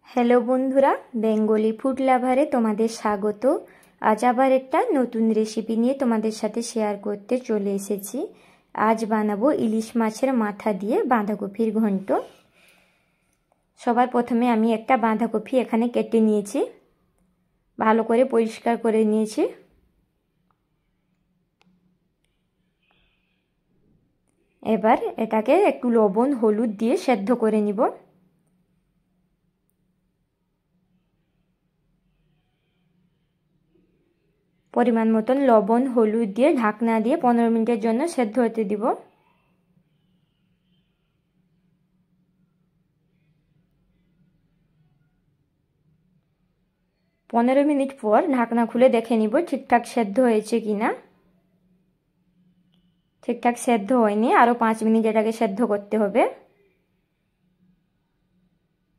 Hello বন্ধুরা, Bengali food লাভারে তোমাদের স্বাগত। আজ আবার একটা নতুন রেসিপি নিয়ে তোমাদের সাথে শেয়ার করতে চলে এসেছি। আজ বানাবো ইলিশ মাছের মাথা দিয়ে বাঁধাকপির ঘন্ট। সবার প্রথমে আমি একটা বাঁধাকপি এখানে কেটে নিয়েছি, ভালো করে পরিষ্কার করে নিয়েছি। এবার এটাকে একটু লবণ হলুদ দিয়ে সেদ্ধ করে নিব। পরিমাণ মতন লবণ হলুদ দিয়ে ঢাকনা দিয়ে 15 মিনিটের জন্য সেদ্ধ হতে দিব। পনেরো মিনিট পর ঢাকনা খুলে দেখে নিব ঠিকঠাক সেদ্ধ হয়েছে কিনা। ঠিকঠাক সেদ্ধ হয়নি, আরও 5 মিনিট এটাকে সেদ্ধ করতে হবে।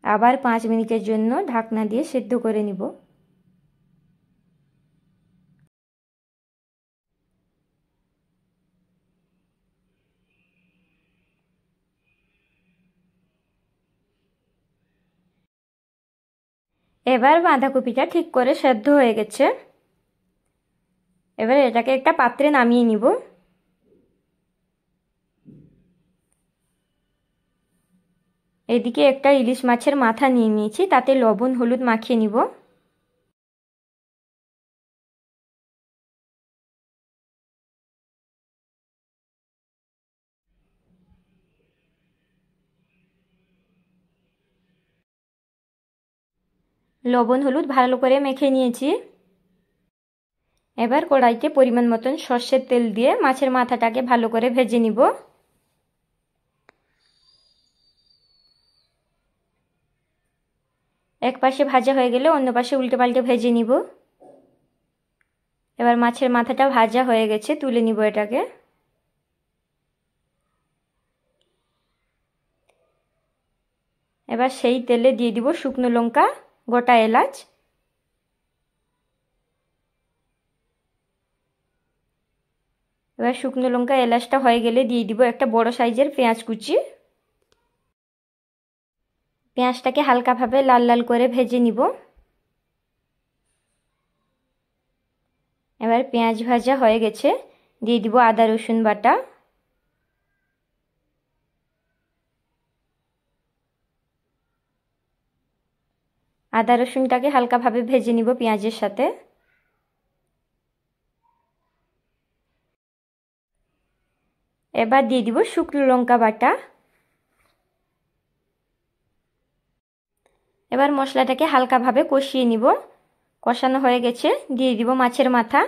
আবার 5 মিনিটের জন্য ঢাকনা দিয়ে সেদ্ধ করে নিব। এবার বাঁধাকপিটা ঠিক করে সেদ্ধ হয়ে গেছে। এবার এটাকে একটা পাত্রে নামিয়ে নিব। এদিকে একটা ইলিশ মাছের মাথা নিয়ে নিয়েছি, তাতে লবণ হলুদ মাখিয়ে নিব। লবণ হলুদ ভালো করে মেখে নিয়েছি। এবার কড়াইতে পরিমাণ মতন সর্ষের তেল দিয়ে মাছের মাথাটাকে ভালো করে ভেজে নিব। এক পাশে ভাজা হয়ে গেলে অন্য পাশে উল্টে পাল্টে ভেজে নিব। এবার মাছের মাথাটা ভাজা হয়ে গেছে, তুলে নিব এটাকে। এবার সেই তেলে দিয়ে দিব শুকনো লঙ্কা, গোটা এলাচ। এবার শুকনো লঙ্কা এলাচটা হয়ে গেলে দিয়ে দিব একটা বড় সাইজের পেঁয়াজ কুচি। পেঁয়াজটাকে হালকাভাবে লাল লাল করে ভেজে নিব। এবার পেঁয়াজ ভাজা হয়ে গেছে, দিয়ে দিব আদা রসুন বাটা। আদা রসুনটাকে হালকাভাবে ভেজে নিব পেঁয়াজের সাথে। এবার দিয়ে দিব শুকনো লঙ্কা বাটা। এবার মশলাটাকে হালকাভাবে কষিয়ে নিব। কষানো হয়ে গেছে, দিয়ে দিব মাছের মাথা।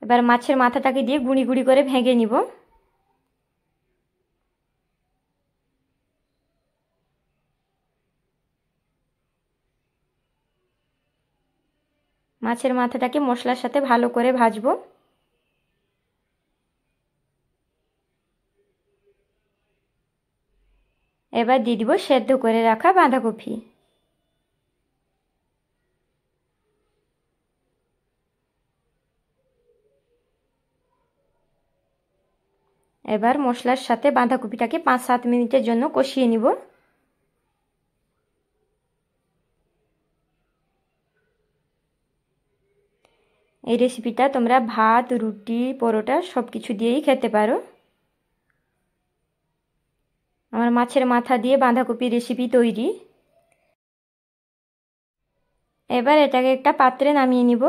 এবার মাছের মাথাটাকে দিয়ে গুঁড়ি গুঁড়ি করে ভেঙে নিব। মাছের মাথাটাকে মশলার সাথে ভালো করে ভাজবো। এবার দিয়ে দিব সেদ্ধ করে রাখা বাঁধাকপি। এবার মশলার সাথে বাঁধাকপিটাকে 5-7 মিনিটের জন্য কষিয়ে নিব। এই রেসিপিটা তোমরা ভাত, রুটি, পরোটা সব কিছু দিয়েই খেতে পারো। আমার মাছের মাথা দিয়ে বাঁধাকপি রেসিপি তৈরি। এবার এটাকে একটা পাত্রে নামিয়ে নিব।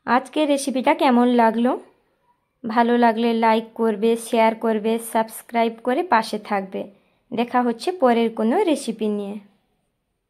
আজকের রেসিপিটা কেমন লাগলো? ভালো লাগলে লাইক করবে, শেয়ার করবে, সাবস্ক্রাইব করে পাশে থাকবে। দেখা হচ্ছে পরের কোনো রেসিপি নিয়ে।